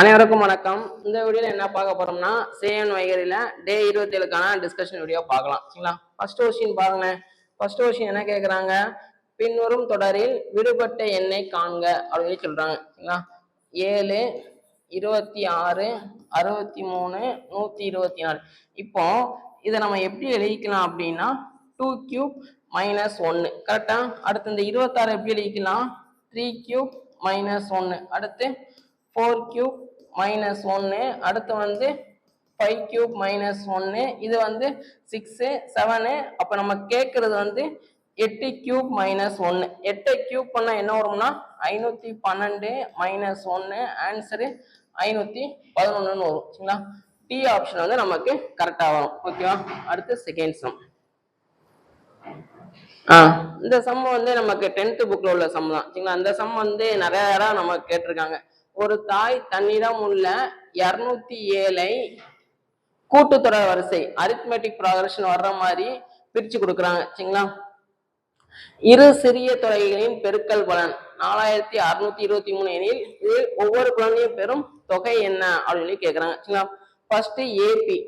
அனைவருக்கும் வணக்கம். இந்த வீடியோல என்ன பார்க்க போறோம்னா சேஎன் வைகரில டே 27க்கான டிஸ்கஷன் வீடியோ பார்க்கலாம். சரிங்களா? ஃபர்ஸ்ட் கொஸ்டின் பாருங்களேன். ஃபர்ஸ்ட் கொஸ்டின் என்ன கேட்குறாங்க, பின்வரும் தொடரில் விடுபட்ட எண்ணை காண்க அப்படின்னு சொல்றாங்க. சரிங்களா? 7, 26, 63, 124. இப்போ இதை நம்ம எப்படி எழுதிக்கலாம் அப்படின்னா 2³ - 1 கரெக்டா. அடுத்து இந்த 26 எப்படி எழுதிக்கலாம், 3³ - 1. அடுத்து 4³ - 1. அடுத்து வந்து 5³ - 1. இது வந்து 6, 7. அப்ப நம்ம கேட்கறது வந்து 8³ - 1. 8 கியூப் பண்ணா என்ன வரும்னா 512 - 1. ஆன்சரு 511 வரும். சரிங்களா? டி ஆப்ஷன் வந்து நமக்கு கரெக்டா வரும். ஓகேவா? அடுத்து செகண்ட் சம். இந்த சம் வந்து நமக்கு 10th புக்ல உள்ள சம் தான். சரிங்களா? இந்த சம் வந்து நிறைய இடம் நமக்கு கேட்டிருக்காங்க. ஒரு தாய் தன்னிடம் உள்ள 207 கூட்டுத்தொடர் வரிசை அரித்மெட்டிக் ப்ராக்ரஷன் வர்ற மாதிரி பிரிச்சு கொடுக்குறாங்க. சரிங்களா? இரு சிறிய தொகைகளின் பெருக்கல் பலன் 4623 எனில் இது ஒவ்வொரு குழந்தையும் பெறும் தொகை என்ன அப்படின்னு கேட்குறாங்க. சரிங்களா? ஃபர்ஸ்ட் ஏபி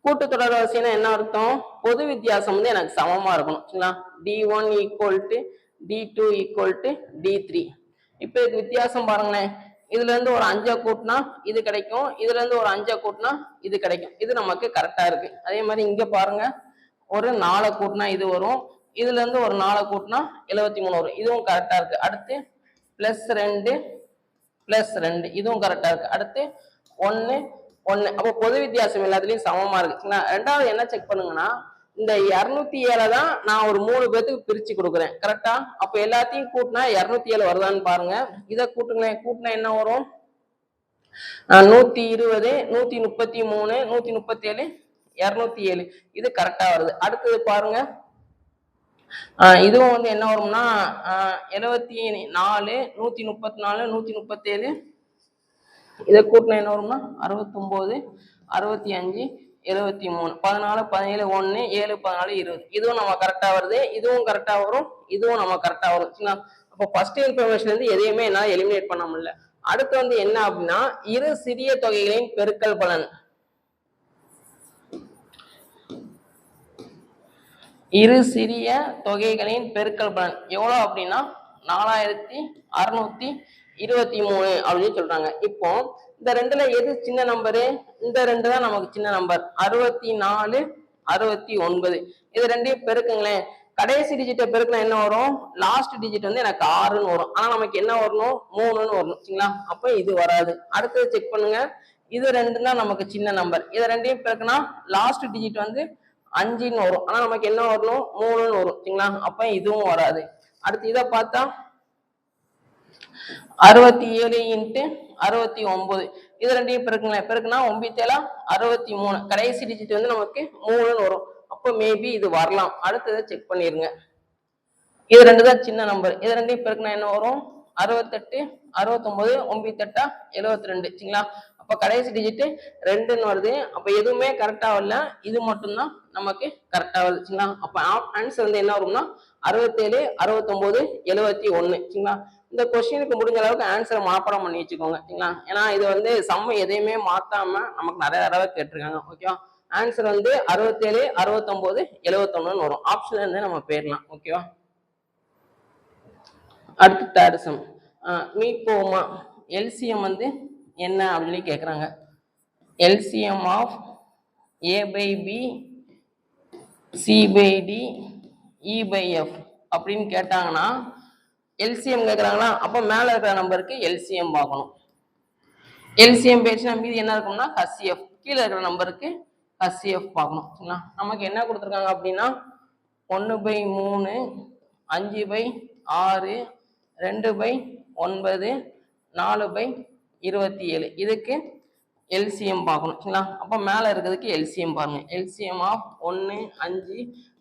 கூட்டுத்தொடர் வரிசைனா என்ன அர்த்தம், பொது வித்தியாசம் வந்து எனக்கு சமமா இருக்கணும். சரிங்களா? D1 = D2 = D3. இப்போ இதுக்கு வித்தியாசம் பாருங்களேன். இதுல இருந்து ஒரு 5 கூட்டினா இது கிடைக்கும், இதுல இருந்து ஒரு 5 கூட்டினா இது கிடைக்கும். இது நமக்கு கரெக்டா இருக்கு. அதே மாதிரி இங்க பாருங்க, ஒரு 4 கூட்டினா இது வரும், இதுல இருந்து ஒரு 4 கூட்டினா 73 வரும். இதுவும் கரெக்டா இருக்கு. அடுத்து +2 +2 இதுவும் கரெக்டா இருக்கு. அடுத்து 1 1. அப்போ பொது வித்தியாசம் எல்லாத்துலயும் சமமா இருக்கு. ரெண்டாவது என்ன செக் பண்ணுங்கன்னா, இந்த 207 தான் நான் ஒரு 3 பேத்துக்கு பிரிச்சு கொடுக்குறேன். கரெக்டா? அப்ப எல்லாத்தையும் கூட்டினா 207 வருதான்னு பாருங்க. இதை கூட்டுங்களேன். கூட்டினா என்ன வரும், 120, 133, 137, 207. இது கரெக்டா வருது. அடுத்தது பாருங்க, இதுவும் வந்து என்ன வரும்னா 74, 134, 137. இதை கூட்டினா என்ன வரும்னா 69, 65, 73, 14, 17, 1, 7, 14, 20. இதுவும் நம்ம கரெக்டா வருது. இதுவும் கரெக்டா வரும், இதுவும் நம்ம கரெக்டா வரும். சரிங்களா? அப்போ ஃபர்ஸ்ட் இன்ஃபர்மேஷன் வந்து எதையுமே என்னால் எலிமினேட் பண்ண முடியல. அடுத்து வந்து என்ன அப்படின்னா இரு சிறிய தொகைகளின் பெருக்கல் பலன். இரு சிறிய தொகைகளின் பெருக்கல் பலன் எவ்வளவு அப்படின்னா 4623 அப்படின்னு சொல்றாங்க. இப்போ இந்த ரெண்டுல எது சின்ன நம்பரு, இந்த ரெண்டு தான் நமக்கு சின்ன நம்பர். 64, 69. இது ரெண்டையும் பெருக்குங்களேன். கடைசி டிஜிட்டை பெருக்கினா என்ன வரும், லாஸ்ட் டிஜிட் வந்து எனக்கு 6ன்னு வரும். ஆனா நமக்கு என்ன வரணும், 3ன்னு வரணும். சரிங்களா? அப்ப இது வராது. அடுத்தது செக் பண்ணுங்க, இது ரெண்டு தான் நமக்கு சின்ன நம்பர். இதை ரெண்டையும் பெருக்கினா லாஸ்ட் டிஜிட் வந்து 5ன்னு வரும். ஆனா நமக்கு என்ன வரணும், 3ன்னு வரும். சரிங்களா? அப்ப இதுவும் வராது. அடுத்து இதை பார்த்தா 67 × 69. இது ரெண்டையும் பெருக்குங்களேன். பெருக்குனா 9 63. கடைசி டிஜிட் வந்து நமக்கு 3ன்னு வரும். அப்போ மேபி இது வரலாம். அடுத்ததை செக் பண்ணிருங்க. இது ரெண்டு தான் சின்ன நம்பர். இது ரெண்டையும் பெருக்குனா என்ன வரும், 68, 69, 9 72. சரிங்களா? அப்ப கடைசி டிஜிட் 2ன்னு வருது. அப்ப எதுவுமே கரெக்டா வரல, இது மட்டும்தான் நமக்கு கரெக்டா வருது. சரிங்களா? அப்ப ஆன்சர் வந்து என்ன வரும்னா 67, 69, 71. சரிங்களா? இந்த கொஸ்டினுக்கு முடிஞ்ச அளவுக்கு ஆன்சரை மனப்பாடம் பண்ணி வச்சுக்கோங்க. சரிங்களா? ஏன்னா இது வந்து சம்ம எதையுமே மாத்தாம நமக்கு நிறைய தடவை கேட்டிருக்காங்க. ஓகேவா? ஆன்சர் வந்து 67, 69, 71 வரும். ஆப்ஷன்ல இருந்து நம்ம போயிடலாம். ஓகேவா? அடுத்து தேர்ட் சம். மீட்போமா எல்சிஎம் வந்து என்ன அப்படின்னு கேட்குறாங்க. LCM of A/B, C/D, E/F அப்படின்னு கேட்டாங்கன்னா எல்சிஎம் கேட்குறாங்களா, அப்போ மேலே இருக்கிற நம்பருக்கு எல்சிஎம் பார்க்கணும். எல்சிஎம் பேச்சுனா மீதி என்ன இருக்கும்னா HCF, கீழே இருக்கிற நம்பருக்கு HCF பார்க்கணும். சரிங்களா? நமக்கு என்ன கொடுத்துருக்காங்க அப்படின்னா 1/3, 5/6, 2/9, 4/27. இதுக்கு எல்சிஎம் பார்க்கணும். சரிங்களா? அப்போ மேலே இருக்கிறதுக்கு எல்சிஎம் பாருங்க. LCM of 1, 5,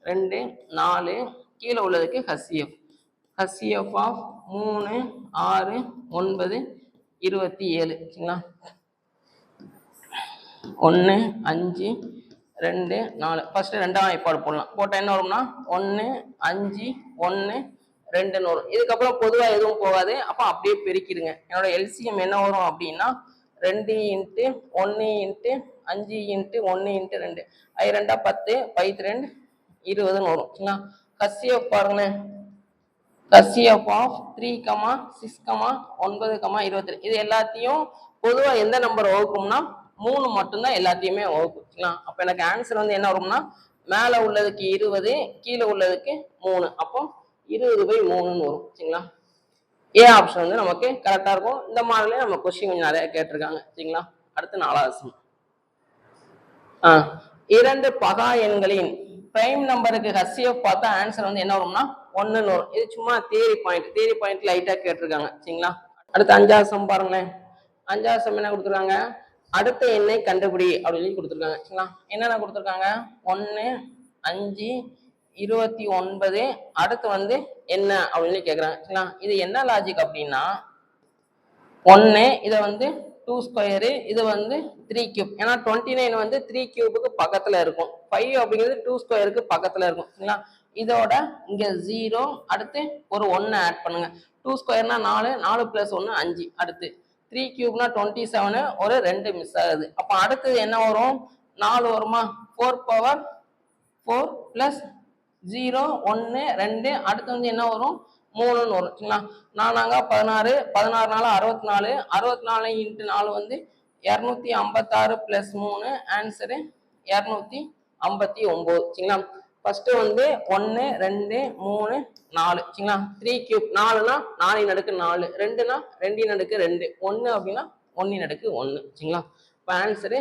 2, 4. கீழே உள்ளதுக்கு HCF. HCF of 3, 6, 9, 27. சரிங்களா? 1, 5, 2, 4. ஃபர்ஸ்ட் ரெண்டாம் வாய்ப்பாடு போடலாம். போட்டால் என்ன வரும்னா 1, 5, 1, 2ன்னு வரும். இதுக்கப்புறம் பொதுவாக எதுவும் போகாது. அப்போ அப்படியே பெருக்கிடுங்க. என்னோட எல்சிஎம் என்ன வரும் அப்படின்னா 2 இன்ட்டு 1 இன்ட்டு 5 இன்ட்டு 1 இன்ட்டு 2 ஐ 2 10 2 20ன்னு வரும் சரிங்களா. HCF பாருங்களேன், HCF ஆஃப் 3, 6, 9, 22 இது எல்லாத்தையும் பொதுவா எந்த நம்பர் வகுக்கும்னா 3 மட்டும்தான் எல்லாத்தையுமே வகுக்கும் சரிங்களா. அப்ப எனக்கு ஆன்சர் வந்து என்ன வரும்னா மேல உள்ளதுக்கு 20, கீழே உள்ளதுக்கு 3, அப்போ 20/3ன்னு வரும் சரிங்களா. ஏ ஆப்ஷன் வந்து நமக்கு கரெக்டா இருக்கும். இந்த மாடலே நம்ம கொஸ்டின் கொஞ்சம் நிறைய கேட்டிருக்காங்க சரிங்களா. அடுத்து 4வது சம். இரண்டு பகா எண்களின் பிரைம் நம்பருக்கு HCF பார்த்தா ஆன்சர் வந்து என்ன வரும்னா 1ன்னு வரும். இது சும்மா தியரி பாயிண்ட் லைட்டா கேட்டிருக்காங்க சரிங்களா. அடுத்து 5வது சம் பாருங்களேன். 5வது சம் என்ன கொடுத்துருக்காங்க, அடுத்த எண்ணை கண்டுபிடி அப்படின்னு சொல்லி கொடுத்துருக்காங்க சரிங்களா. என்னென்ன கொடுத்துருக்காங்க, 1, 5, 29 அடுத்து வந்து என்ன அப்படின்னு கேட்குறாங்க சரிங்களா. இது என்ன லாஜிக் அப்படின்னா 1 இதை வந்து 2 ஸ்கொயரு, இது வந்து 3 கியூப். ஏன்னா 29 வந்து 3 கியூபுக்கு பக்கத்துல இருக்கும், 5 அப்படிங்கிறது 2 ஸ்கொயருக்கு பக்கத்துல இருக்கும் சரிங்களா. இதோட இங்க 0 அடுத்து ஒரு 1 ஆட் பண்ணுங்க. 2 ஸ்கொயர்னா 4, 4 + 1 5, அடுத்து 3 கியூப்னா 27, ஒரு 2 மிஸ் ஆகுது. அப்ப அடுத்தது என்ன வரும், 4 வருமா, 4 பவர் 4 + 0 1 2 அடுத்து வந்து என்ன வரும் 3ன்னு வரும் சரிங்களா. 4 16, 16 64, 64 இன்ட்டு 4 வந்து 256 + 3 ஆன்சரு 259 சரிங்களா. ஃபர்ஸ்ட் வந்து 1 2 3 4 சரிங்களா. 3 கியூப் 4னா 4 அடுக்கு 4, 2னா 2 அடுக்கு 2, 1 அப்படின்னா 1 அடுக்கு 1 சரிங்களா. இப்போ ஆன்சரு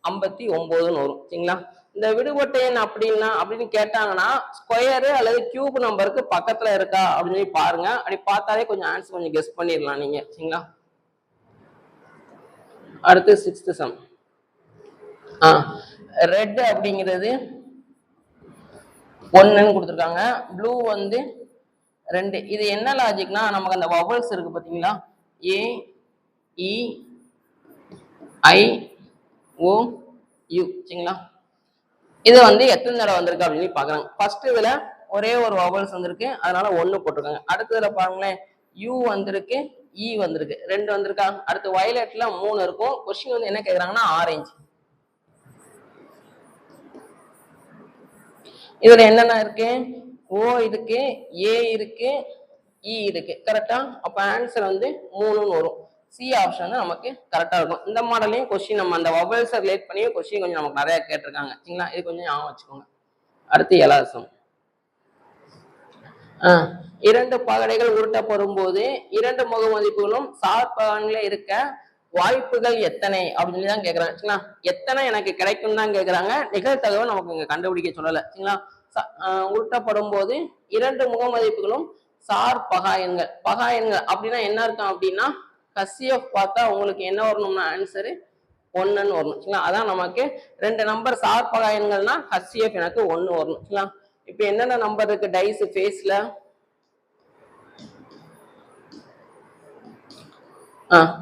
259ன்னு வரும் சரிங்களா. இந்த விடுபட்ட எண் அப்படின்னு கேட்டாங்கன்னா ஸ்கொயரு அல்லது கியூப் நம்பருக்கு பக்கத்துல இருக்கா அப்படின்னு சொல்லி பாருங்க. அப்படி பார்த்தாலே கொஞ்சம் ஆன்சர் கொஞ்சம் கெஸ் பண்ணிடலாம் நீங்க சரிங்களா. அடுத்து 6th சம். ரெட் அப்படிங்கிறது 1ன்னு கொடுத்துருக்காங்க, ப்ளூ வந்து 2. இது என்ன லாஜிக்னா நமக்கு அந்த வவல்ஸ் இருக்கு பாத்தீங்களா, ஏ இ ஐ ஓ யூ சரிங்களா. இது வந்து எத்தனை தடவை வந்திருக்கு அப்படின்னு பாக்குறாங்க. ஃபர்ஸ்ட் இதுல ஒரே ஒரு வவல்ஸ் வந்திருக்கு, அதனால 1 போட்டிருக்காங்க. அடுத்ததுல பாருங்களேன், யூ வந்திருக்கு, இ வந்திருக்கு, 2 வந்திருக்கா. அடுத்து வயலட்ல 3 இருக்கும். கொஸ்டின் வந்து என்ன கேக்குறாங்கன்னா ஆரஞ்சு. இதுல என்னென்ன இருக்கு, ஓ இருக்கு, ஏ இருக்கு, இ இருக்கு கரெக்டா. அப்ப ஆன்சர் வந்து 3ன்னு வரும். சி ஆப்ஷன் நமக்கு கரெக்டா இருக்கும். இந்த மாடலையும் கொஸ்டின் நம்ம அந்த வவல்ஸை ரிலேட் பண்ணி கொஸ்டின் கொஞ்சம் நமக்கு நிறைய கேட்டிருக்காங்க சரிங்களா. இது கொஞ்சம் ஞாபகம் வச்சுக்கோங்க. அடுத்து 7வது சம். 2 பகடைகள் உருட்டப்படும் போது 2 முக மதிப்புகளும் சார்பகன்ல இருக்க வாய்ப்புகள் எத்தனை அப்படின்னு தான் கேட்கறாங்க சரிங்களா. எத்தனை எனக்கு கிடைக்கும் தான் கேட்கறாங்க, நிகழ்தகவை நமக்கு இங்க கண்டுபிடிக்க சொல்லல சரிங்களா. உருட்டப்படும் போது 2 முக மதிப்புகளும் சார் பகா எண்கள் அப்படின்னா என்ன இருக்கும் அப்படின்னா HCF பார்த்தா உங்களுக்கு என்ன வரணும்னா ஆன்சரு 1ன்னு வரணும் சரிங்களா. அதான் நமக்கு 2 நம்பர் சார் பகா எண்கள்னா HCF எனக்கு 1 வரணும் சரிங்களா. இப்ப என்னென்ன நம்பர் இருக்கு டைஸ் ஃபேஸ்ல,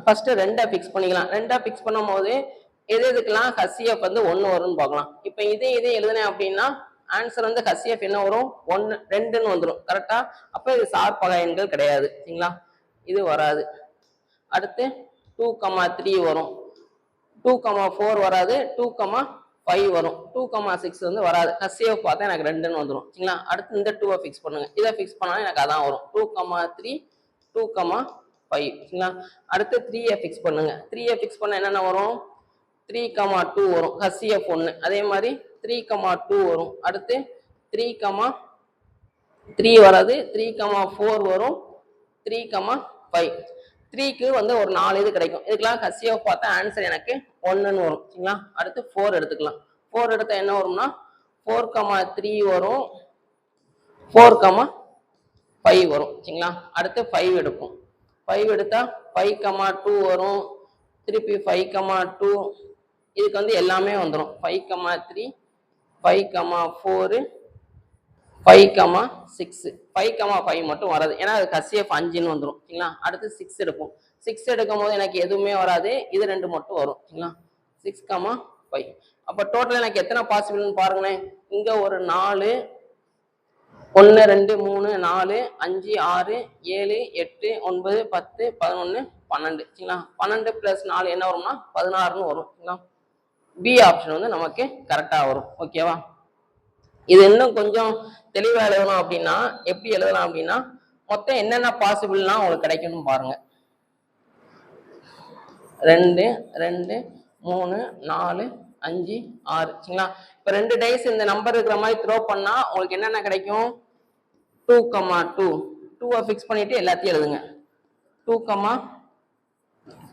ஃபர்ஸ்ட் 2 ஃபிக்ஸ் பண்ணிக்கலாம். 2 ஃபிக்ஸ் பண்ணும் போது எதுக்கெல்லாம் HCF வந்து 1 வரும்னு பார்க்கலாம். இப்ப இதே எழுதுனேன் அப்படின்னா ஆன்சர் வந்து HCF என்ன வரும், 1 2ன்னு வந்துடும் கரெக்டா. அப்ப இது சார் பகா எண்கள் கிடையாது சரிங்களா, இது வராது. அடுத்து 2, 3 வரும், 2, 4 வராது, 2, 5 வரும், 2, 6 வந்து வராது. HCF பார்த்தா எனக்கு 2ன்னு வந்துடும் சரிங்களா. அடுத்து இந்த 2 ஃபிக்ஸ் பண்ணுங்க. இதை ஃபிக்ஸ் பண்ணா எனக்கு அதான் வரும் 2, 3, 2, 5 சரிங்களா. அடுத்து 3 ஃபிக்ஸ் பண்ணுங்க. 3 ஃபிக்ஸ் பண்ண என்னென்ன வரும், 3, 2 வரும், HCF 1. அதே மாதிரி 3, 2 வரும். அடுத்து 3, 3 வராது, 3, 4 வரும், 3, 5. 3க்கு வந்து ஒரு 4 இது கிடைக்கும். இதுக்கெல்லாம் HCF பார்த்தா ஆன்சர் எனக்கு 1ன்னு வரும் சரிங்களா. அடுத்து 4 எடுத்துக்கலாம். 4 எடுத்தா என்ன வரும்னா 4, 3 வரும், 4, 5 வரும் சரிங்களா. அடுத்து 5 எடுப்போம். 5 எடுத்தா 5, 2 வரும், திருப்பி 5, 2 இதுக்கு வந்து எல்லாமே வந்துடும். 5, 3 5, 4 5, 6 5, 5 மட்டும் வராது, ஏன்னா அது HCF 5ன்னு வந்துடும் சரிங்களா. அடுத்து 6 எடுப்போம். 6 எடுக்கும் போது எனக்கு எதுவுமே வராது, இது 2 மட்டும் வரும் சரிங்களா. 6, 5. அப்ப டோட்டல் எனக்கு எத்தனை பாசிபிள்னு பாருங்களேன். இங்க ஒரு 4, 1 2 3 4 5 6 7 8 9 10 11 12 சரிங்களா 12 + 4 என்ன வரும்னா 16ன்னு வரும் சரிங்களா பி ஆப்ஷன் வந்து நமக்கு கரெக்டா வரும் ஓகேவா இது இன்னும் கொஞ்சம் தெளிவா எழுதணும் அப்படின்னா எப்படி எழுதலாம் அப்படின்னா மொத்தம் என்னென்ன பாசிபிள்லாம் உங்களுக்கு கிடைக்கும்னு பாருங்க 2 2 3 4 5 6 சரிங்களா இப்ப 2 டைஸ் இந்த நம்பர் இருக்கிற மாதிரி த்ரோ பண்ணா உங்களுக்கு என்னென்ன கிடைக்கும் 2, 2 2 ஃபிக்ஸ் பண்ணிட்டு எல்லாத்தையும் எழுதுங்க 2,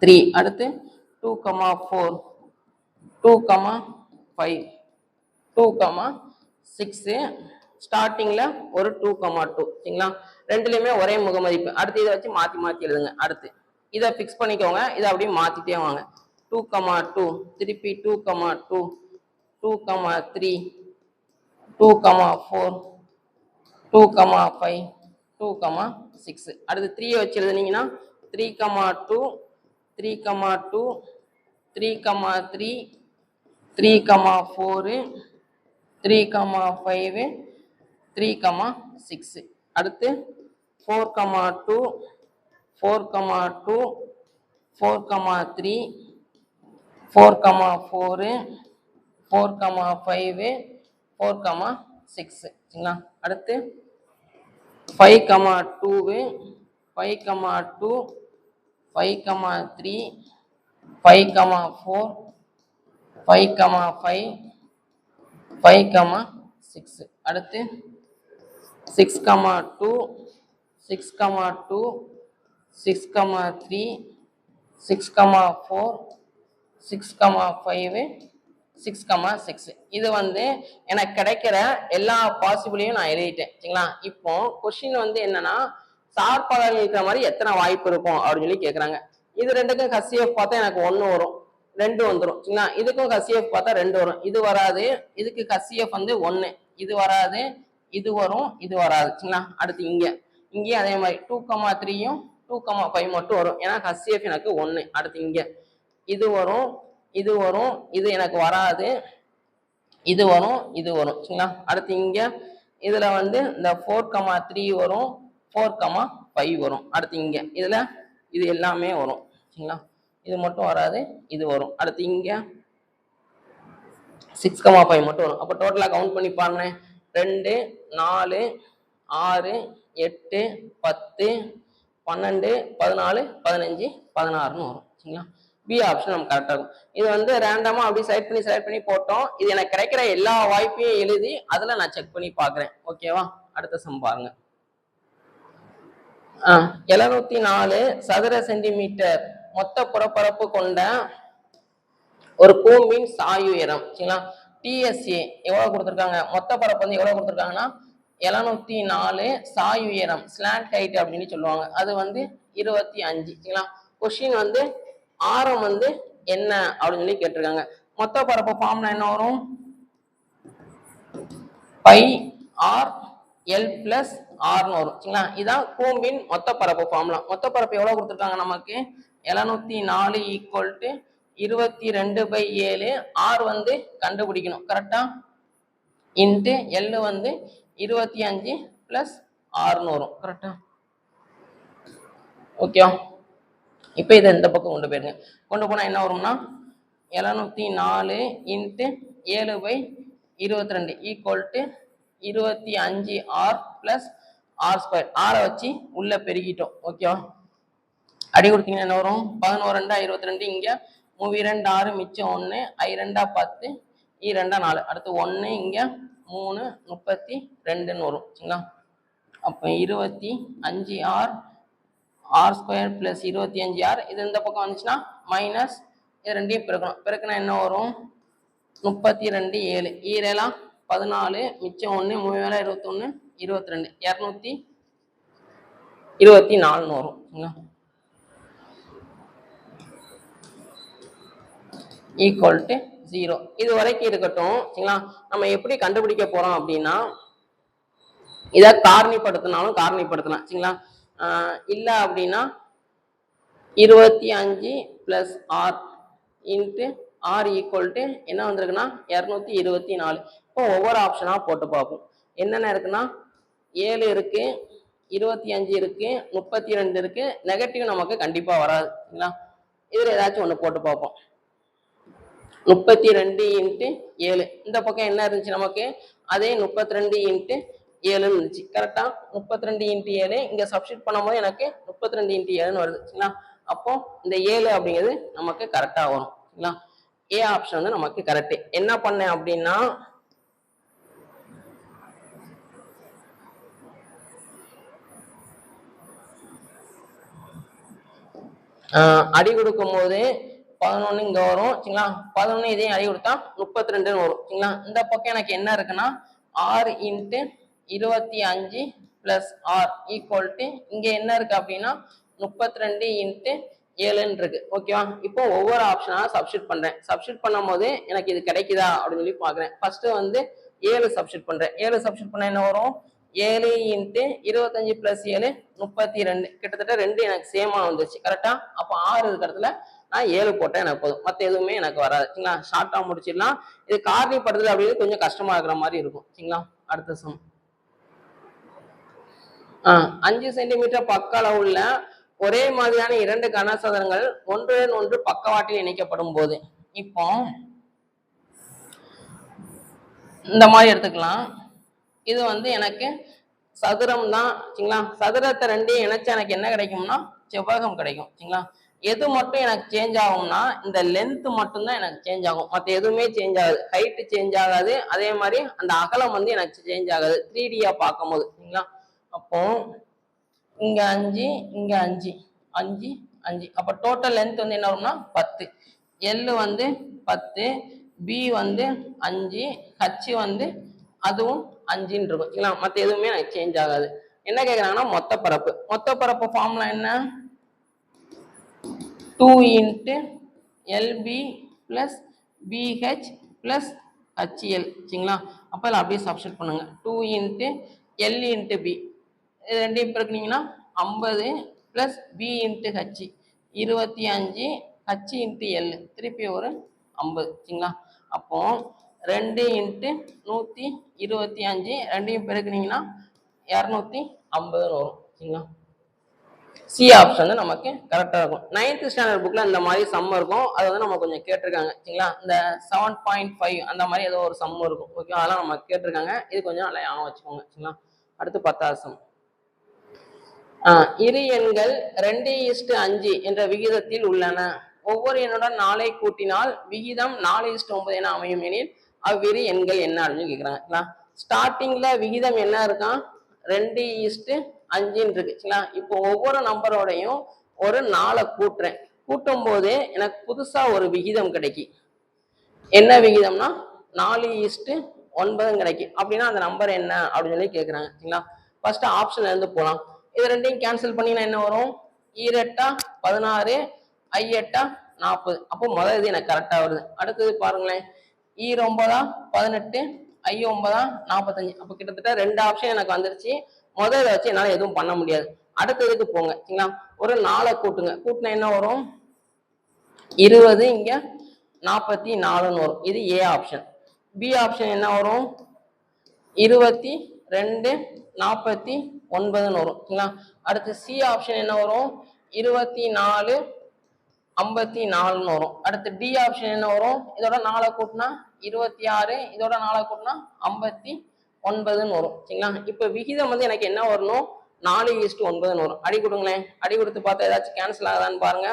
3 அடுத்து 2, 4 2, 5 2, 6 ஸ்டார்டிங்ல ஒரு 2, 2 சரிங்களா ரெண்டுலயுமே ஒரே முகமதிப்பு அடுத்து இதை வச்சு மாத்தி மாத்தி எழுதுங்க அடுத்து இதை ஃபிக்ஸ் பண்ணிக்கோங்க இதை அப்படியே மாத்திட்டே வாங்க 2, 2 திருப்பி 2, 2 2, 3 2, 4 2, 5 2, 6 அடுத்து 3 வச்சு எழுதுனீங்கன்னா 3, 2 3, 2 3, 3 3, 4 3, 5 3, 6 அடுத்து 4, 2 4, 2 4, 3 4, 4 4, 5 4, 6 சரிங்களா அடுத்து 5, 2 5, 2 5, 3 5, 4 5, 5 5, 6 அடுத்து 6, 2 6, 2 6, 3 6, 4 6, 5 6, 6 இது வந்து எனக்கு கிடைக்கிற எல்லா பாசிபிளையும் நான் எழுதிட்டேன் சரிங்களா இப்போ கொஸ்டின் வந்து என்னன்னா சார்பாளர்கள் இருக்கிற மாதிரி எத்தனை வாய்ப்பு இருக்கும் அப்படின்னு சொல்லி கேட்கறாங்க இது ரெண்டுக்கும் ஹச்சிஎஃப் பார்த்தா எனக்கு 1 வரும் 2 வந்துடும் சரிங்களா இதுக்கும் ஹச்சிஎஃப் பார்த்தா 2 வரும் இது வராது இதுக்கு ஹச்சிஎஃப் வந்து 1 இது வராது இது வரும் இது வராது சரிங்களா அடுத்து இங்கேயும் அதே மாதிரி 2, 3யும் 2, 5 மட்டும் வரும் ஏன்னா ஹச்சிஎஃப் எனக்கு 1 அடுத்து இது வரும் இது எனக்கு வராது இது வரும் சரிங்களா அடுத்து இதுல வந்து இந்த 4, 3 வரும் 4, 5 வரும் அடுத்து இதுல இது எல்லாமே வரும் சரிங்களா இது மட்டும் வராது இது வரும் அடுத்து 6, 5 மட்டும் வரும் அப்ப டோட்டலா கவுண்ட் பண்ணி பாருங்க 2 4 6 8 10 12 14 15 16ன்னு வரும் சரிங்களா பி ஆப்ஷன் நமக்கு கரெக்டா இருக்கும் இது வந்து ரேண்டமா அப்படி செலக்ட் பண்ணி போட்டோம் இது எனக்கு கிடைக்கிற எல்லா வாய்ப்பையும் எழுதி அதுல நான் செக் பண்ணி பாக்குறேன் ஓகேவா அடுத்த சம் பாருங்க 704 சதுர சென்டிமீட்டர் மொத்த புறப்பரப்பு கொண்ட ஒரு கூம்பின் சாயுயரம் சரிங்களா டிஎஸ்ஏ எவ்வளவு கொடுத்துருக்காங்க மொத்த பரப்பு வந்து எவ்வளவு கொடுத்துருக்காங்கன்னா 704 சாயுயரம் ஸ்லாண்ட் ஹைட் அப்படின்னு சொல்லுவாங்க அது வந்து 25 சரிங்களா கொஸ்டின் வந்து ஆரம் வந்து என்ன அப்படின்னு சொல்லி கேட்டிருக்காங்க மொத்த பரப்பு ஃபார்ம்ல என்ன வரும் பை ஆர் எல் பிளஸ் ஆர்னு வரும் சரிங்களா இதான் கூம்பின் மொத்த பரப்பு ஃபார்முலா மொத்த பரப்பு எவ்வளவு கொடுத்துருக்காங்க நமக்கு 704 ஈக்குவல் டு 22/7 ஆர் வந்து கண்டுபிடிக்கணும் கரெக்டா இன்ட்டு எல் வந்து 25 பிளஸ் ஆர்னு வரும் கரெக்டா ஓகே இப்போ இதை இந்த பக்கம் கொண்டு போயிருங்க கொண்டு போனா என்ன வரும்னா 704 into 7/22 equal to 25 r plus r square ஆரை வச்சு உள்ள பெருகிட்டோம் ஓகேவா அடி கொடுத்தீங்கன்னா என்ன வரும் 11 2 22 இங்க 3 2 6 மிச்சம் 1 I 2 10 E 2 4 அடுத்து 1 இங்க 3 32ன்னு வரும் சரிங்களா அப்போ 25 r r square plus 25 r இது இந்த பக்கம் வந்துச்சுன்னா மைனஸ் இது ரெண்டையும் பெருக்கணும் பெருக்கினா என்ன வரும் 32 7 ஈரெல்லாம் 14 மிச்சம் 1 3 மேல 21 22 224ன்னு வரும் ஈக்குவல் டு 0 இது வரைக்கும் இருக்கட்டும் சரிங்களா நம்ம எப்படி கண்டுபிடிக்க போறோம் அப்படின்னா இதை காரணிப்படுத்தினாலும் காரணிப்படுத்தலாம் சரிங்களா இல்ல அப்படின்னா 25 plus r into r equal to என்ன வந்திருக்குன்னா 224 இப்போ ஒவ்வொரு ஆப்ஷனா போட்டு பார்ப்போம் என்னென்ன இருக்குன்னா 7 இருக்கு, 25 இருக்கு, 32 இருக்கு. நெகட்டிவ் நமக்கு கண்டிப்பா வராது. சரிங்களா? இதுல ஏதாச்சும் ஒண்ணு போட்டு பார்ப்போம். 32 இன்ட்டு 7. இந்த பக்கம் என்ன இருந்துச்சு நமக்கு? அதே 32 இன்ட்டு 7 இருந்துச்சு. கரெக்டா? 32 இன்ட்டு 7 இங்க சப்ஸ்டிட் பண்ணும்போது எனக்கு 32 இன்ட்டு 7 வருது. சரிங்களா? அப்போ இந்த 7 அப்படிங்கிறது நமக்கு கரெக்டா வரும். சரிங்களா? ஏ ஆப்ஷன் வந்து நமக்கு கரெக்ட். என்ன பண்ணேன் அப்படின்னா அடி கொடுக்கும் போது 11 இங்க வரும். சரிங்களா? 11 இதையும் அடி கொடுத்தா 32 வரும். சரிங்களா? இந்த பக்கம் எனக்கு என்ன இருக்குன்னா 6 into 25 plus r equal to இங்க என்ன இருக்கு அப்படின்னா 32 இன்ட்டு 7 இருக்கு. ஓகேவா? இப்போ ஒவ்வொரு ஆப்ஷனா சப்ஸ்டிட் பண்றேன். சப்ஸ்டிட் பண்ணும் போது எனக்கு இது கிடைக்குதா அப்படின்னு சொல்லி பாக்குறேன். ஃபர்ஸ்ட் வந்து 7 சப்ஸ்டிட் பண்றேன். 7 சப்ஸ்டிட் பண்ண என்ன வரும்? 7 இன்ட்டு 25 பிளஸ் 7 32. கிட்டத்தட்ட 2 எனக்கு சேமா வந்துச்சு. கரெக்டா? அப்போ 6 இருக்கிற இடத்துல நான் 7 போட்டேன் எனக்கு போதும். மற்ற எதுவுமே எனக்கு வராது. சரிங்களா? ஷார்ட்டா முடிச்சிடலாம். இது காரணி படுத்துறது அப்படின்னு கொஞ்சம் கஷ்டமா இருக்கிற மாதிரி இருக்கும். சரிங்களா? அடுத்த சம் 5 சென்டிமீட்டர் பக்க அளவுள்ள ஒரே மாதிரியான 2 கனசதுரங்கள் ஒன்றுடன் ஒன்று பக்கவாட்டில் இணைக்கப்படும் போது இப்போ இந்த மாதிரி எடுத்துக்கலாம். இது வந்து எனக்கு சதுரம் தான். சரிங்களா? சதுரத்தை ரெண்டையும் இணைச்சா எனக்கு என்ன கிடைக்கும்னா செவ்வகம் கிடைக்கும். சரிங்களா? எது மட்டும் எனக்கு சேஞ்ச் ஆகும்னா இந்த லென்த் மட்டும்தான் எனக்கு சேஞ்ச் ஆகும். மற்ற எதுவுமே சேஞ்ச் ஆகாது. ஹைட் சேஞ்ச் ஆகாது. அதே மாதிரி அந்த அகலம் வந்து எனக்கு சேஞ்ச் ஆகாது 3Dயா பார்க்கும் போது. சரிங்களா? அப்போ இங்க 5 இங்க 5 5 5 அப்ப டோட்டல் லென்த் வந்து என்ன வரும்னா 10. எல் வந்து 10, பி வந்து 5, ஹச் வந்து அதுவும் 5ன்னு இருக்கும். சரிங்களா? மற்ற எதுவுமே எனக்கு சேஞ்ச் ஆகாது. என்ன கேட்குறாங்கன்னா மொத்த பரப்பு. மொத்த பரப்பு ஃபார்முலா என்ன? 2 into LP plus pH plus HL. சரிங்களா? அப்போ அதில் அப்படியே சப்ஸ்டிட் பண்ணுங்க. 2 இன்ட்டு எல் இன்ட்டு பி இது ரெண்டையும் பெருக்குனீங்கன்னா 50 plus b into h 25 h into l திருப்பி ஒரு 50. சரிங்களா? அப்போ 2 இன்ட்டு 125 ரெண்டையும் பெருக்குனீங்கன்னா 250 வரும். சரிங்களா? சி ஆப்ஷன் வந்து நமக்கு கரெக்டா இருக்கும். 9th ஸ்டாண்டர்ட் புக்ல இந்த மாதிரி சம் இருக்கும். அது வந்து நம்ம கொஞ்சம் கேட்டிருக்காங்க. சரிங்களா? இந்த 7.5 அந்த மாதிரி ஏதோ ஒரு சம் இருக்கும். ஓகே, அதெல்லாம் நம்ம கேட்டிருக்காங்க. இது கொஞ்சம் நல்லா ஞாபகம் வச்சுக்கோங்க. சரிங்களா? அடுத்து 10வது சம். இரு எண்கள் 2:5 என்ற விகிதத்தில் உள்ளன. ஒவ்வொரு எண்ணுடன் 4 கூட்டினால் விகிதம் 4:9 என அமையும் எனில் அவ்விரு எண்கள் என்ன அப்படின்னு கேட்கிறாங்க. ஸ்டார்டிங்ல விகிதம் என்ன இருக்கான்? 2:5 இருக்கு. இப்போ ஒவ்வொரு நம்பரோடையும் ஒரு 4 கூட்டுறேன். கூட்டும் போது எனக்கு புதுசா ஒரு விகிதம் கிடைக்கும். என்ன விகிதம்னா 4:9 கிடைக்கும். அப்படின்னா அந்த நம்பர் என்ன அப்படின்னு சொல்லி கேட்குறாங்க. சரிங்களா? ஃபர்ஸ்ட் ஆப்ஷன்ல இருந்து போகலாம். இது ரெண்டையும் கேன்சல் பண்ணினா என்ன வரும்? 2 16 5 40. அப்போ முதல் இது எனக்கு கரெக்டா வருது. அடுத்தது பாருங்களேன், 9 18 9 45. அப்போ கிட்டத்தட்ட 2 ஆப்ஷன் எனக்கு வந்துருச்சு. முதல்ல வச்சு என்னால எதுவும் பண்ண முடியாது. அடுத்ததுக்கு போங்க. சரிங்களா? ஒரு 4 கூட்டுங்க. கூட்டினா என்ன வரும்? 20 இங்க 44 வரும். இது ஏ ஆப்ஷன். பி ஆப்ஷன் என்ன வரும்? 22 49 வரும். சரிங்களா? அடுத்து சி ஆப்ஷன் என்ன வரும்? 24 54 வரும். அடுத்து டி ஆப்ஷன் என்ன வரும்? இதோட 4 கூட்டினா 26, இதோட 4 கூட்டினா 59 வரும். சரிங்களா? இப்ப விகிதம் வந்து எனக்கு என்ன வரணும்? 4:9 வரும். அடி கொடுங்களேன். அடி கொடுத்து பார்த்தா ஏதாச்சும் கேன்சல் ஆகுதான்னு பாருங்க.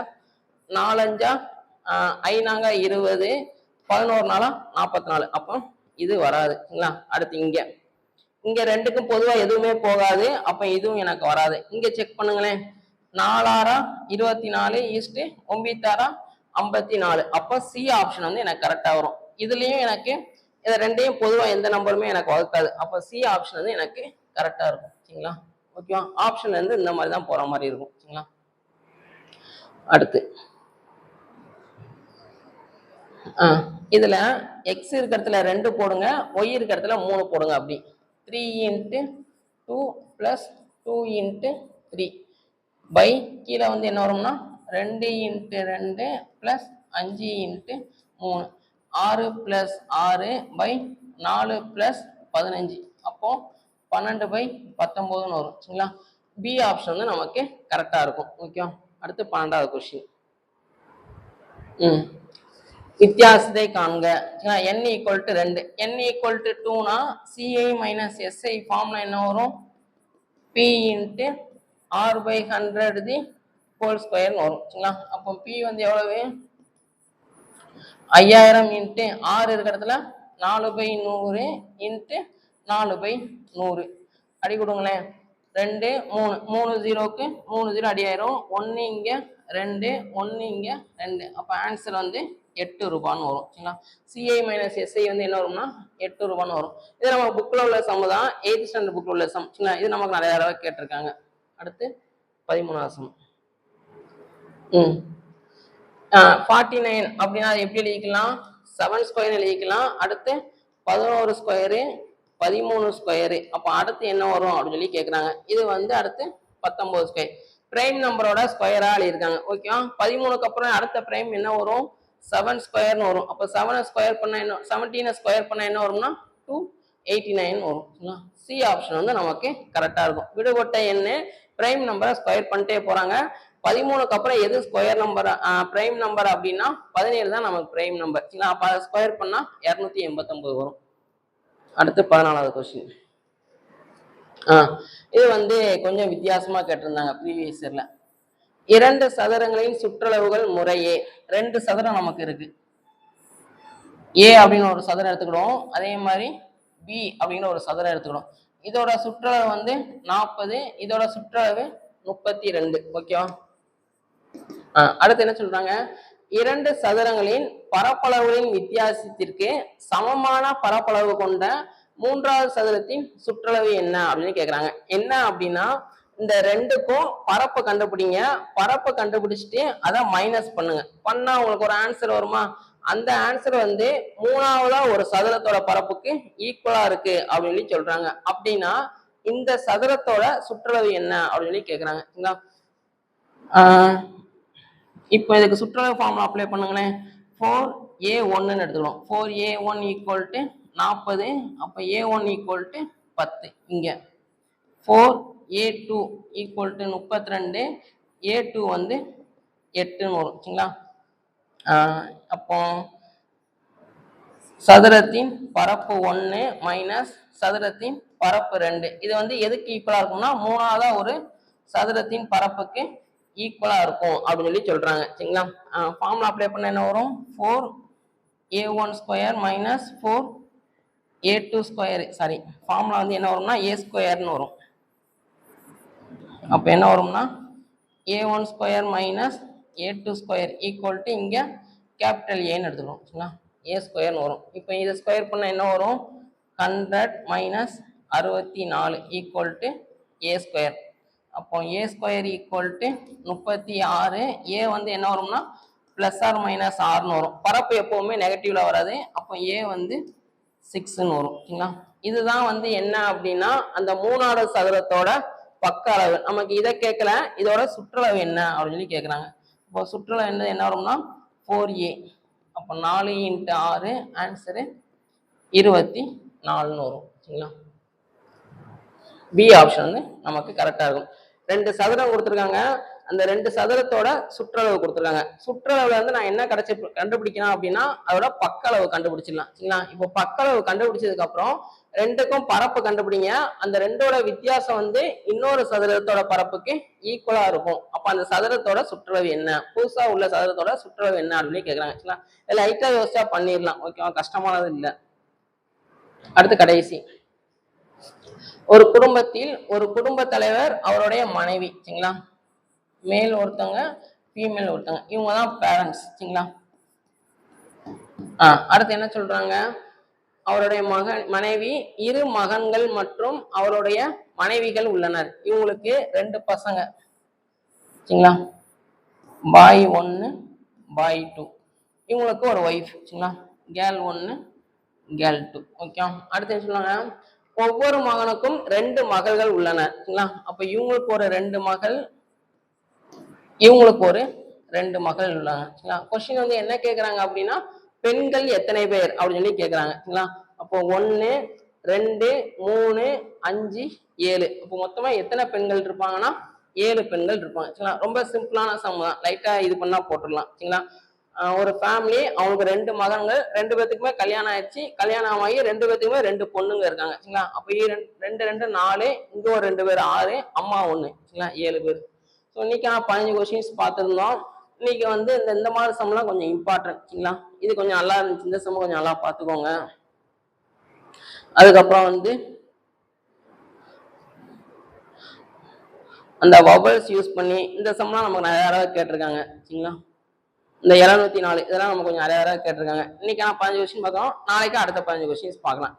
4 5 5 20 11 44. அப்போ இது வராது. சரிங்களா? அடுத்து இங்க ரெண்டுக்கும் பொதுவா எதுவுமே போகாது. அப்ப இதுவும் எனக்கு வராது. இங்க செக் பண்ணுங்களேன். 4 24 ஈஸ்ட் 9 54. அப்ப சி ஆப்ஷன் வந்து எனக்கு கரெக்டா வரும். இதுலயும் எனக்கு இதை ரெண்டையும் பொதுவா எந்த நம்பருமே எனக்கு வகுக்காது. அப்ப சி ஆப்ஷன் வந்து எனக்கு கரெக்டா இருக்கும். சரிங்களா? ஓகேவா? ஆப்ஷன்ல இருந்து இந்த மாதிரி தான் போற மாதிரி இருக்கும். சரிங்களா? அடுத்து இதுல எக்ஸ் இருக்கிறதுல 2 போடுங்க, ஒய் இருக்கிறதுல 3 போடுங்க. அப்படி 3 இன்ட்டு 2 பிளஸ் 2 இன்ட்டு 3 பை கீழே வந்து என்ன வரும்னா 2 into 2 plus 5 into 3 6 plus 6 by 4 plus 15. அப்போ 12/19 வரும் சரிங்களா. பி ஆப்ஷன் வந்து நமக்கு கரெக்டா இருக்கும். ஓகே. அடுத்து 12வது கொஸ்டின். வித்தியாசத்தை காண்க. n = 2. n = 2னா ci - si formula என்ன வரும்? p × r/100 the whole square வரும் சரிங்களா. அப்போ p வந்து எவ்வளவு? 5000 × r இருக்கிற இடத்துல 4/100 × 4/100 அடி கொடுங்களேன். 2 3 3 0க்கு 3 0 அடி ஆயிரும். 1 இங்க 2 1 இங்க 2. அப்ப ஆன்சர் வந்து 8 ரூபான்னு வரும் சரிங்களா. ci - si வந்து என்ன வரும்னா 8 ரூபான்னு வரும். இது நம்ம புக்ல உள்ள சம் தான். 8th ஸ்டாண்டர்ட் புக்ல உள்ள சம் சரிங்களா. இது நமக்கு நிறைய தடவை கேட்டிருக்காங்க. அடுத்து 13வது சம். 49 அப்படின்னா எப்படி எழுதிக்கலாம்? 7 ஸ்கொயர் எழுதிக்கலாம். அடுத்து 11 ஸ்கொயரு 13 ஸ்கொயரு. அப்ப அடுத்து என்ன வரும் அப்படின்னு சொல்லி கேட்குறாங்க. இது வந்து அடுத்து 19 ஸ்கொயர். பிரைம் நம்பரோட ஸ்கொயரா எழுதியிருக்காங்க. ஓகேவா. 13க்கு அப்புறம் அடுத்த பிரைம் என்ன வரும்? 7 ஸ்கொயர்னு வரும். அப்போ 7 ஸ்கொயர் பண்ண என்ன, 17 ஸ்கொயர் பண்ண என்ன வரும்னா 289 வரும். சி ஆப்ஷன் வந்து நமக்கு கரெக்டா இருக்கும். விடுபட்ட எண்ணு பிரைம் நம்பரை ஸ்கொயர் பண்ணிட்டே போறாங்க. 13க்கு அப்புறம் எது ஸ்கொயர் நம்பர் பிரைம் நம்பர் அப்படின்னா 17 தான் நமக்கு பிரைம் நம்பர். அப்ப அதை ஸ்கொயர் பண்ணா 289 வரும். அடுத்து 14வது கொஸ்டின். இது வந்து கொஞ்சம் வித்தியாசமா கேட்டிருந்தாங்க ப்ரீவியஸ் இயர்ல. 2 சதுரங்களின் சுற்றளவுகள் முறையே. 2 சதுரம் நமக்கு இருக்கு. ஏ அப்படின்னு ஒரு சதுரம் எடுத்துக்கிடும். அதே மாதிரி பி அப்படிங்கிற ஒரு சதுரம் எடுத்துக்கிடும். இதோட சுற்றளவு வந்து 40, இதோட சுற்றளவு 32. ஓகேவா. அடுத்து என்ன சொல்றாங்க? 2 சதுரங்களின் பரப்பளவுகளின் வித்தியாசத்திற்கு சமமான பரப்பளவு கொண்ட 3வது சதுரத்தின் சுற்றளவு என்ன அப்படின்னு கேக்குறாங்க. என்ன அப்படின்னா இந்த 2க்கும் பரப்பு கண்டுபிடிங்க. பரப்பு கண்டுபிடிச்சிட்டு அதை மைனஸ் பண்ணுங்க. பண்ணா உங்களுக்கு ஒரு ஆன்சர் வருமா? அந்த ஆன்சர் வந்து 3ஆவதா ஒரு சதுரத்தோட பரப்புக்கு ஈக்குவலா இருக்கு அப்படின்னு சொல்லி சொல்றாங்க. அப்படின்னா இந்த சதுரத்தோட சுற்றளவு என்ன அப்படின்னு சொல்லி கேக்குறாங்க. இப்போ இதுக்கு சுற்றளவு ஃபார்முலா அப்ளை பண்ணுங்களேன். 4a1 எடுத்துக்கிறோம். 4a1 = 40. அப்ப a1 = 10. இங்க 4a2 = 32. a2 வந்து 8ன்னு வரும் சரிங்களா. அப்போ சதுரத்தின் பரப்பு 1 மைனஸ் சதுரத்தின் பரப்பு 2. இது வந்து எதுக்கு ஈக்குவலா இருக்கும்னா 3ஆவதா ஒரு சதுரத்தின் பரப்புக்கு ஈக்குவலா இருக்கும் அப்படின்னு சொல்லி சொல்றாங்க சரிங்களா. ஃபார்முலா அப்ளை பண்ண என்ன வரும்? 4a1 square minus 4a2 square. Sorry, formula வந்து என்ன வரும்னா a ஸ்கொயர்னு வரும். அப்ப என்ன வரும்னா a1 square minus a2 square equal to இங்க கேபிட்டல் ஏன்னு எடுத்துக்கிறோம் சரிங்களா. a ஸ்கொயர்னு வரும். இப்போ இதை ஸ்கொயர் பண்ண என்ன வரும்? 100 minus 64 equal to a square. அப்போ a square equal to 36. a வந்து என்ன வரும்னா பிளஸ் ஆர் மைனஸ் ஆர்னு வரும். பரப்பு எப்பவுமே நெகட்டிவ்ல வராது. அப்போ a வந்து 6ன்னு வரும் சரிங்களா. இதுதான் வந்து என்ன அப்படின்னா அந்த 3வது சதுரத்தோட பக்க அளவு. நமக்கு இதை கேட்கல, இதோட சுற்றளவு என்ன அப்படின்னு சொல்லி கேட்குறாங்க. இப்போ சுற்றளவு என்ன வரும்னா 4a. அப்போ 4 × 6 ஆன்சரு 24ன்னு வரும் சரிங்களா. பி ஆப்ஷன் வந்து நமக்கு கரெக்டா இருக்கும். 2 சதுரம் கொடுத்துருக்காங்க. அந்த 2 சதுரத்தோட சுற்றளவு கொடுத்துருக்காங்க. சுற்றளவுல வந்து நான் என்ன கண்டுபிடிக்கணும் அப்படின்னா அதோட பக்க அளவு கண்டுபிடிச்சிடலாம் சரிங்களா. இப்போ பக்க அளவு கண்டுபிடிச்சதுக்கு அப்புறம் 2க்கும் பரப்பு கண்டுபிடிங்க. அந்த 2ஓட வித்தியாசம் வந்து இன்னொரு சதுரத்தோட பரப்புக்கு ஈக்குவலா இருக்கும். அப்ப அந்த சதுரத்தோட சுற்றளவு என்ன, புதுசா உள்ள சதுரத்தோட சுற்றளவு என்ன அப்படின்னு கேட்கறாங்க சரிங்களா. லைட்டா யோசிச்சா பண்ணிடலாம். ஓகேவா, கஷ்டமானது இல்லை. அடுத்து கடைசி. ஒரு குடும்பத்தில் ஒரு குடும்ப தலைவர் அவருடைய மனைவி சரிங்களா. மேல் ஒருத்தவங்க ஃபீமேல் ஒருத்தவங்க, இவங்க தான் பேரண்ட்ஸ் சரிங்களா. அடுத்து என்ன சொல்றாங்க? அவருடைய மனைவி, 2 மகன்கள் மற்றும் அவருடைய மனைவிகள் உள்ளனர். இவங்களுக்கு 2 பசங்க சரிங்களா. பாய் 1 பாய் 2. இவங்களுக்கு ஒரு ஒய்ஃப் சரிங்களா. Girl 1 girl 2. ஓகே. அடுத்து என்ன சொல்றாங்க? ஒவ்வொரு மகனுக்கும் 2 மகள்கள் உள்ளனர் சரிங்களா. அப்ப இவங்களுக்கு ஒரு 2 மகள், இவங்களுக்கு ஒரு 2 மகள் உள்ளாங்க சரிங்களா. கொஸ்டின் வந்து என்ன கேட்கறாங்க அப்படின்னா பெண்கள் எத்தனை பேர் அப்படின்னு சொல்லி கேட்கறாங்க சரிங்களா. அப்போ 1 2 3 5 7. இப்போ மொத்தமா எத்தனை பெண்கள் இருப்பாங்கன்னா 7 பெண்கள் இருப்பாங்க. சரிங்களா? ரொம்ப சிம்பிளான சம் தான். லைட்டா இது பண்ணா போட்டுடலாம். சரிங்களா? ஒரு ஃபேமிலி, அவங்களுக்கு 2 மகன்கள், 2 பேத்துக்குமே கல்யாணம் ஆயிடுச்சு. கல்யாணம் ஆகி 2 பேத்துக்குமே 2 பொண்ணுங்க இருக்காங்க. சரிங்களா? அப்போ 2 2 4, இங்க ஒரு 2 பேர் 6, அம்மா 1. சரிங்களா? 7 பேர். ஸோ இன்னைக்கு நான் 15 கொஸ்டின்ஸ் பார்த்துருந்தோம். இன்னைக்கு வந்து இந்த மாதிரி சம்லாம் கொஞ்சம் இம்பார்ட்டன்ட். சரிங்களா? இது கொஞ்சம் நல்லா இருந்துச்சு. இந்த சம் கொஞ்சம் நல்லா பார்த்துக்கோங்க. அதுக்கப்புறம் வந்து அந்த வவல்ஸ் யூஸ் பண்ணி இந்த சம்லாம் நமக்கு நிறைய தடவை கேட்டிருக்காங்க. சரிங்களா? இந்த 704 இதெல்லாம் நம்ம கொஞ்சம் நிறைய தடவை கேட்டிருக்காங்க. இன்னைக்கு நான் 15 கொஸ்டின் பார்த்தோம். நாளைக்கு அடுத்த 15 கொஸ்டின்ஸ் பார்க்கலாம்.